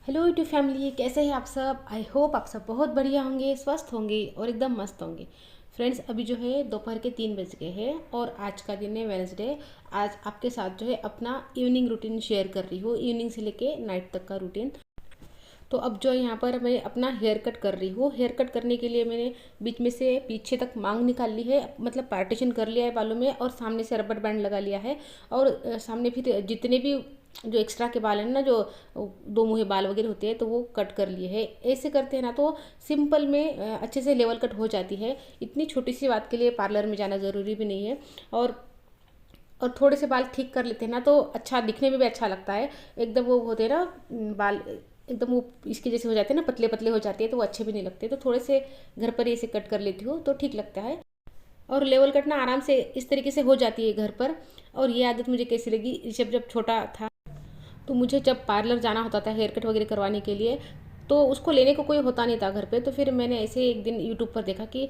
Hello YouTube family, कैसे हैं आप सब। आई होप आप सब बहुत बढ़िया होंगे, स्वस्थ होंगे और एकदम मस्त होंगे। फ्रेंड्स, अभी जो है दोपहर के 3 बज गए हैं और आज का दिन है वेडनेसडे। आज आपके साथ जो है अपना इवनिंग रूटीन शेयर कर रही हूँ, इवनिंग से लेके नाइट तक का रूटीन। तो अब जो यहाँ पर मैं अपना हेयर कट कर रही हूँ। हेयर कट करने के लिए मैंने बीच में से पीछे तक मांग निकाल ली है, मतलब पार्टीशन कर लिया है बालों में, और सामने से रबर बैंड लगा लिया है। और सामने फिर जितने भी जो एक्स्ट्रा के बाल हैं ना, जो दो मुहे बाल वगैरह होते हैं, तो वो कट कर लिए हैं। ऐसे करते हैं ना तो सिंपल में अच्छे से लेवल कट हो जाती है। इतनी छोटी सी बात के लिए पार्लर में जाना ज़रूरी भी नहीं है। और थोड़े से बाल ठीक कर लेते हैं ना तो अच्छा दिखने में भी अच्छा लगता है। एकदम वो होते हैं ना बाल, एकदम वो इसके जैसे हो जाते हैं ना, पतले पतले हो जाते हैं, तो वो अच्छे भी नहीं लगते। तो थोड़े से घर पर ही इसे कट कर लेती हूँ तो ठीक लगता है। और लेवल कट ना आराम से इस तरीके से हो जाती है घर पर। और ये आदत मुझे कैसी लगी, जब जब छोटा था तो मुझे जब पार्लर जाना होता था हेयर कट वगैरह करवाने के लिए, तो उसको लेने को कोई होता नहीं था घर पे। तो फिर मैंने ऐसे एक दिन यूट्यूब पर देखा कि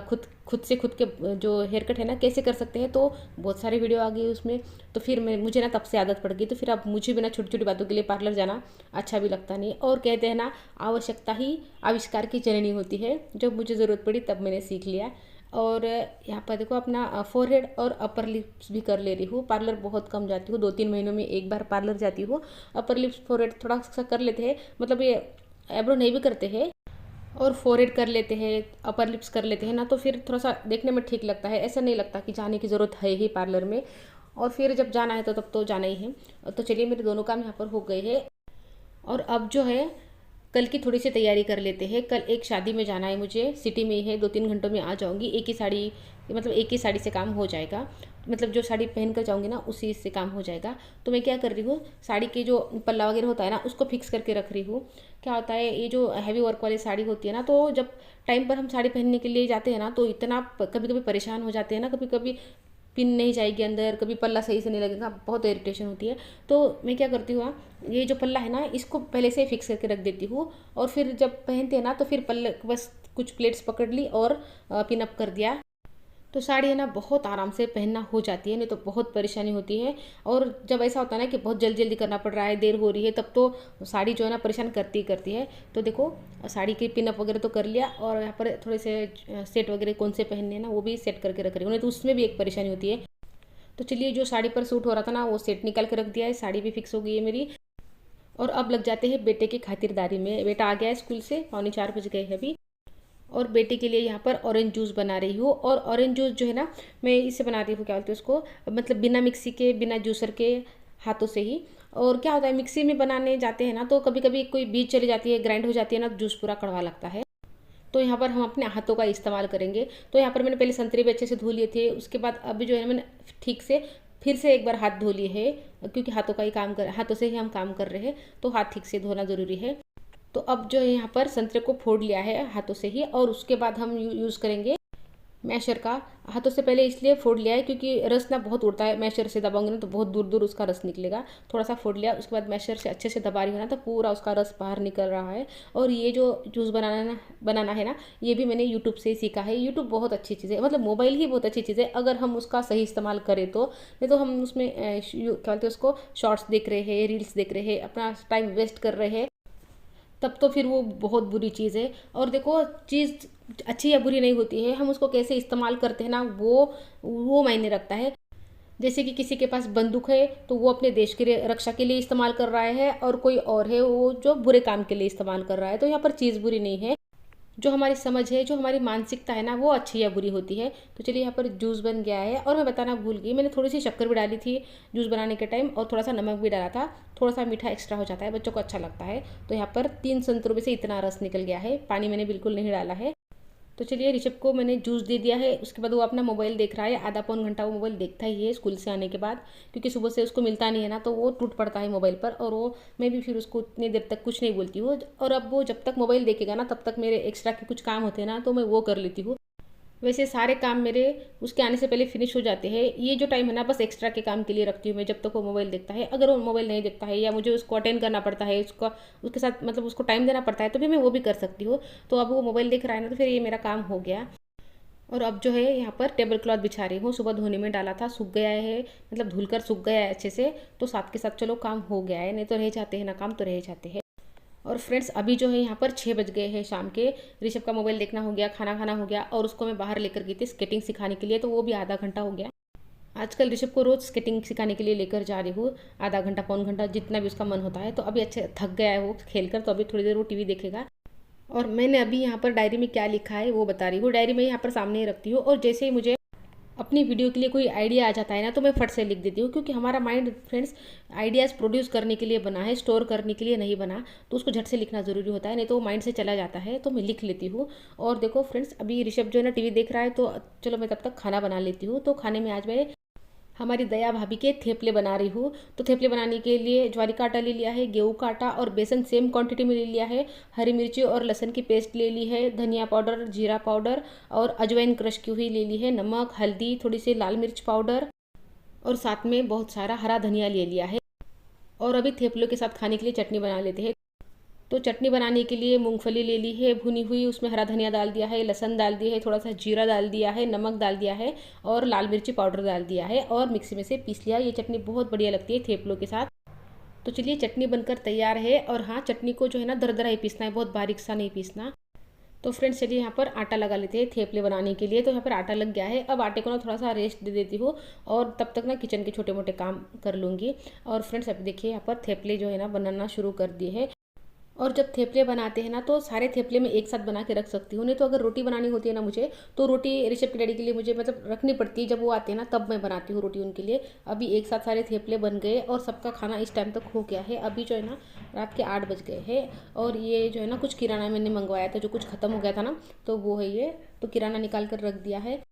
खुद खुद से खुद के जो हेयर कट है ना कैसे कर सकते हैं। तो बहुत सारी वीडियो आ गई उसमें। तो फिर मुझे ना तब से आदत पड़ गई। तो फिर अब मुझे भी ना छोटी छोटी बातों के लिए पार्लर जाना अच्छा भी लगता नहीं। और कहते हैं ना, आवश्यकता ही आविष्कार की जननी होती है। जब मुझे ज़रूरत पड़ी तब मैंने सीख लिया। और यहाँ पर देखो अपना फोरहेड और अपर लिप्स भी कर ले रही हूँ। पार्लर बहुत कम जाती हूँ, 2-3 महीनों में एक बार पार्लर जाती हूँ। अपर लिप्स फोरहेड थोड़ा सा कर लेते हैं, मतलब ये एब्रो नहीं भी करते हैं। और फोरहेड कर लेते हैं, अपर लिप्स कर लेते हैं ना, तो फिर थोड़ा सा देखने में ठीक लगता है। ऐसा नहीं लगता कि जाने की ज़रूरत है ही पार्लर में। और फिर जब जाना है तो तब तो जाना ही है। तो चलिए, मेरे दोनों काम यहाँ पर हो गए हैं। और अब जो है कल की थोड़ी सी तैयारी कर लेते हैं। कल एक शादी में जाना है मुझे, सिटी में ही है, 2-3 घंटों में आ जाऊंगी। एक ही साड़ी, मतलब एक ही साड़ी से काम हो जाएगा। मतलब जो साड़ी पहन कर जाऊंगी ना उसी से काम हो जाएगा। तो मैं क्या कर रही हूँ, साड़ी के जो पल्ला वगैरह होता है ना उसको फिक्स करके रख रही हूँ। क्या होता है, ये जो हैवी वर्क वाली साड़ी होती है ना, तो जब टाइम पर हम साड़ी पहनने के लिए जाते हैं ना तो इतना कभी कभी परेशान हो जाते हैं ना। कभी कभी पिन नहीं जाएगी अंदर, कभी पल्ला सही से नहीं लगेगा, बहुत इरिटेशन होती है। तो मैं क्या करती हूँ, ये जो पल्ला है ना इसको पहले से फिक्स करके रख देती हूँ। और फिर जब पहनते हैं ना तो फिर पल्ले बस कुछ प्लेट्स पकड़ ली और पिन अप कर दिया। तो साड़ी है ना बहुत आराम से पहनना हो जाती है, नहीं तो बहुत परेशानी होती है। और जब ऐसा होता है ना कि बहुत जल्दी जल्दी करना पड़ रहा है, देर हो रही है, तब तो साड़ी जो है ना परेशान करती ही करती है। तो देखो, साड़ी की पिनअप वगैरह तो कर लिया, और यहाँ पर थोड़े से सेट वगैरह कौन से पहनने हैं ना वो भी सेट करके रख रही हूँ, नहीं तो उसमें भी एक परेशानी होती है। तो चलिए, जो साड़ी पर सूट हो रहा था ना वो सेट निकाल के रख दिया है, साड़ी भी फिक्स हो गई है मेरी। और अब लग जाते हैं बेटे की खातिरदारी में। बेटा आ गया है स्कूल से, 3:45 बज गए हैं अभी। और बेटे के लिए यहाँ पर ऑरेंज जूस बना रही हूँ। और ऑरेंज जूस जो है ना, मैं इससे बनाती हूँ, क्या बोलते हैं उसको, मतलब बिना मिक्सी के, बिना जूसर के, हाथों से ही। और क्या होता है, मिक्सी में बनाने जाते हैं ना तो कभी कभी कोई बीज चली जाती है, ग्राइंड हो जाती है ना, जूस पूरा कड़वा लगता है। तो यहाँ पर हम अपने हाथों का इस्तेमाल करेंगे। तो यहाँ पर मैंने पहले संतरे भी अच्छे से धो लिए थे, उसके बाद अभी जो है मैंने ठीक से फिर से एक बार हाथ धो लिए हैं, क्योंकि हाथों से ही हम काम कर रहे हैं, तो हाथ ठीक से धोना ज़रूरी है। तो अब जो है यहाँ पर संतरे को फोड़ लिया है हाथों से ही, और उसके बाद हम यूज़ करेंगे मैशर का। हाथों से पहले इसलिए फोड़ लिया है क्योंकि रस ना बहुत उड़ता है, मैशर से दबाऊंगे ना तो बहुत दूर दूर उसका रस निकलेगा। थोड़ा सा फोड़ लिया, उसके बाद मैशर से अच्छे से दबा रही हूँ ना तो पूरा उसका रस बाहर निकल रहा है। और ये जो जूस बनाना है ना, ये भी मैंने यूट्यूब से ही सीखा है। यूट्यूब बहुत अच्छी चीज़ है, मतलब मोबाइल ही बहुत अच्छी चीज़ है अगर हम उसका सही इस्तेमाल करें तो। नहीं तो हम उसमें क्या बोलते हैं उसको, शॉर्ट्स देख रहे हैं, रील्स देख रहे हैं, अपना टाइम वेस्ट कर रहे हैं, तब तो फिर वो बहुत बुरी चीज़ है। और देखो, चीज़ अच्छी या बुरी नहीं होती है, हम उसको कैसे इस्तेमाल करते हैं ना, वो मायने रखता है। जैसे कि किसी के पास बंदूक है तो वो अपने देश की रक्षा के लिए इस्तेमाल कर रहा है, और कोई और है वो जो बुरे काम के लिए इस्तेमाल कर रहा है। तो यहाँ पर चीज़ बुरी नहीं है, जो हमारी समझ है, जो हमारी मानसिकता है ना, वो अच्छी या बुरी होती है। तो चलिए, यहाँ पर जूस बन गया है। और मैं बताना भूल गई, मैंने थोड़ी सी शक्कर भी डाली थी जूस बनाने के टाइम, और थोड़ा सा नमक भी डाला था। थोड़ा सा मीठा एक्स्ट्रा हो जाता है, बच्चों को अच्छा लगता है। तो यहाँ पर 3 संतरों में से इतना रस निकल गया है, पानी मैंने बिल्कुल नहीं डाला है। तो चलिए, ऋषभ को मैंने जूस दे दिया है। उसके बाद वो अपना मोबाइल देख रहा है, आधा पौन घंटा वो मोबाइल देखता ही है स्कूल से आने के बाद, क्योंकि सुबह से उसको मिलता नहीं है ना तो वो टूट पड़ता है मोबाइल पर। और वो, मैं भी फिर उसको उतनी देर तक कुछ नहीं बोलती हूँ। और अब वो जब तक मोबाइल देखेगा ना तब तक मेरे एक्स्ट्रा के कुछ काम होते हैं ना तो मैं वो कर लेती हूँ। वैसे सारे काम मेरे उसके आने से पहले फिनिश हो जाते हैं। ये जो टाइम है ना बस एक्स्ट्रा के काम के लिए रखती हूँ मैं, जब तक वो मोबाइल देखता है। अगर वो मोबाइल नहीं देखता है या मुझे उसको अटेंड करना पड़ता है, उसका उसके साथ मतलब उसको टाइम देना पड़ता है, तो फिर मैं वो भी कर सकती हूँ। तो अब वो मोबाइल देख रहा है ना तो फिर ये मेरा काम हो गया। और अब जो है यहाँ पर टेबल क्लॉथ बिछा रही हूँ, सुबह धोने में डाला था, सूख गया है, मतलब धुलकर सूख गया है अच्छे से। तो साथ के साथ चलो काम हो गया है, नहीं तो रह जाते हैं ना काम, तो रह जाते हैं। और फ्रेंड्स अभी जो है यहाँ पर 6 बज गए हैं शाम के। ऋषभ का मोबाइल देखना हो गया, खाना खाना हो गया, और उसको मैं बाहर लेकर गई थी स्केटिंग सिखाने के लिए, तो वो भी आधा घंटा हो गया। आजकल ऋषभ को रोज़ स्केटिंग सिखाने के लिए लेकर जा रही हूँ, आधा घंटा पौन घंटा जितना भी उसका मन होता है। तो अभी अच्छे थक गया है वो खेल कर, तो अभी थोड़ी देर वो टीवी देखेगा। और मैंने अभी यहाँ पर डायरी में क्या लिखा है वो बता रही हूँ। डायरी में यहाँ पर सामने ही रखती हूँ, और जैसे ही मुझे अपनी वीडियो के लिए कोई आइडिया आ जाता है ना, तो मैं फट से लिख देती हूँ, क्योंकि हमारा माइंड फ्रेंड्स आइडियाज़ प्रोड्यूस करने के लिए बना है, स्टोर करने के लिए नहीं बना। तो उसको झट से लिखना ज़रूरी होता है, नहीं तो वो माइंड से चला जाता है। तो मैं लिख लेती हूँ। और देखो फ्रेंड्स, अभी ऋषभ जो है ना टीवी देख रहा है, तो चलो मैं तब तक खाना बना लेती हूँ। तो खाने में आज मैं हमारी दया भाभी के थेपले बना रही हूँ। तो थेपले बनाने के लिए ज्वारी का आटा ले लिया है, गेहूं का आटा और बेसन सेम क्वांटिटी में ले लिया है, हरी मिर्ची और लहसुन की पेस्ट ले ली है, धनिया पाउडर, जीरा पाउडर और अजवाइन क्रश की हुई ले ली है, नमक, हल्दी, थोड़ी सी लाल मिर्च पाउडर, और साथ में बहुत सारा हरा धनिया ले लिया है। और अभी थेपलों के साथ खाने के लिए चटनी बना लेते हैं। तो चटनी बनाने के लिए मूंगफली ले ली है भुनी हुई, उसमें हरा धनिया डाल दिया है, लहसुन डाल दिया है, थोड़ा सा जीरा डाल दिया है, नमक डाल दिया है, और लाल मिर्ची पाउडर डाल दिया है, और मिक्सी में से पीस लिया। ये चटनी बहुत बढ़िया लगती है थेपलों के साथ। तो चलिए चटनी बनकर तैयार है। और हाँ, चटनी को जो है ना दरदरा ही पीसना है, बहुत बारीक सा नहीं पीसना। तो फ्रेंड्स चलिए यहाँ पर आटा लगा लेते हैं थेपले बनाने के लिए। तो यहाँ पर आटा लग गया है। अब आटे को ना थोड़ा सा रेस्ट दे देती हूँ, और तब तक ना किचन के छोटे मोटे काम कर लूँगी। और फ्रेंड्स अभी देखिए यहाँ पर थेपले जो है ना बनाना शुरू कर दिए है। और जब थेपले बनाते हैं ना, तो सारे थेपले मैं एक साथ बना के रख सकती हूँ। नहीं तो अगर रोटी बनानी होती है ना मुझे, तो रोटी ऋषभ के डैडी के लिए मुझे मतलब रखनी पड़ती है। जब वो आते हैं ना तब मैं बनाती हूँ रोटी उनके लिए। अभी एक साथ सारे थेपले बन गए और सबका खाना इस टाइम तक हो गया है। अभी जो है ना रात के 8 बज गए हैं। और ये जो है ना कुछ किराना मैंने मंगवाया था, जो कुछ ख़त्म हो गया था ना, तो वो है ये। तो किराना निकाल कर रख दिया है।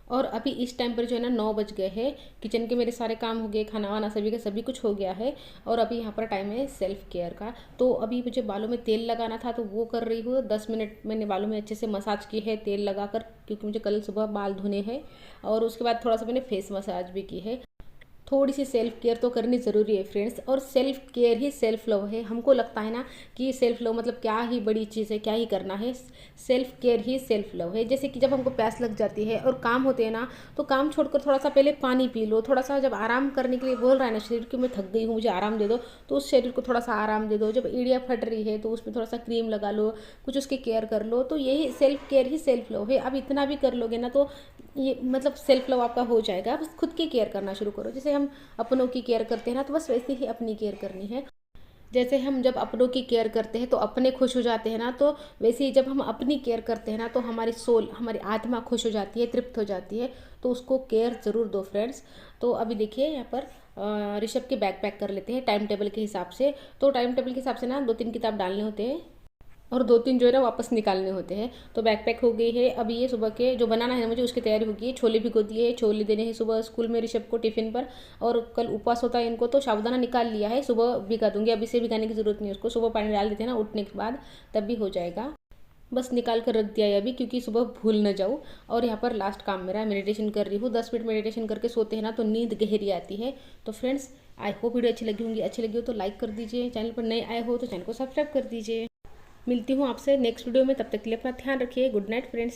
और अभी इस टाइम पर जो है ना 9 बज गए हैं। किचन के मेरे सारे काम हो गए, खाना वाना सभी का सभी कुछ हो गया है। और अभी यहाँ पर टाइम है सेल्फ केयर का। तो अभी मुझे बालों में तेल लगाना था, तो वो कर रही हूँ। 10 मिनट मैंने बालों में अच्छे से मसाज की है तेल लगाकर, क्योंकि मुझे कल सुबह बाल धोने हैं। और उसके बाद थोड़ा सा मैंने फेस मसाज भी की है। थोड़ी सी सेल्फ केयर तो करनी ज़रूरी है फ्रेंड्स। और सेल्फ केयर ही सेल्फ लव है। हमको लगता है ना कि सेल्फ लव मतलब क्या ही बड़ी चीज़ है, क्या ही करना है। सेल्फ केयर ही सेल्फ लव है। जैसे कि जब हमको प्यास लग जाती है और काम होते हैं ना, तो काम छोड़कर थोड़ा सा पहले पानी पी लो। थोड़ा सा जब आराम करने के लिए बोल रहा है ना शरीर कि मैं थक गई हूँ, मुझे आराम दे दो, तो उस शरीर को थोड़ा सा आराम दे दो। जब एड़ियाँ फट रही है तो उसमें थोड़ा सा क्रीम लगा लो, कुछ उसकी केयर कर लो। तो यही सेल्फ केयर ही सेल्फ लव है। अब इतना भी कर लोगे ना, तो ये मतलब सेल्फ लव आपका हो जाएगा। बस खुद की केयर करना शुरू करो। जैसे हम अपनों की केयर करते हैं ना, तो बस वैसे ही अपनी केयर करनी है। जैसे हम जब अपनों की केयर करते हैं तो अपने खुश हो जाते हैं ना, तो वैसे ही जब हम अपनी केयर करते हैं ना, तो हमारी सोल, हमारी आत्मा खुश हो जाती है, तृप्त हो जाती है। तो उसको केयर ज़रूर दो फ्रेंड्स। तो अभी देखिए यहाँ पर ऋषभ के बैग पैक कर लेते हैं टाइम टेबल के हिसाब से। तो टाइम टेबल के हिसाब से ना 2-3 किताब डालने होते हैं, और 2-3 जो है ना वापस निकालने होते हैं। तो बैग पैक हो गई है। अभी ये सुबह के जो बनाना है मुझे, उसकी तैयारी होगी। छोले भिगो दिए हैं, छोले देने हैं सुबह स्कूल में ऋषभ को टिफ़िन पर। और कल उपवास होता है इनको, तो साबुदाना निकाल लिया है, सुबह भिगा दूंगी। अभी से भिगाने की ज़रूरत नहीं है उसको, सुबह पानी डाल देते हैं ना उठने के बाद, तब भी हो जाएगा। बस निकाल कर रख दिया है अभी, क्योंकि सुबह भूल न जाऊँ। और यहाँ पर लास्ट काम मेरा मेडिटेशन कर रही हूँ। 10 मिनट मेडिटेशन करके सोते हैं ना, तो नींद गहरी आती है। तो फ्रेंड्स आई होप वीडियो अच्छी लगी होंगी। अच्छी लगी हो तो लाइक कर दीजिए, चैनल पर नए आए हो तो चैनल को सब्सक्राइब कर दीजिए। मिलती हूँ आपसे नेक्स्ट वीडियो में, तब तक के लिए अपना ध्यान रखिए। Good night friends.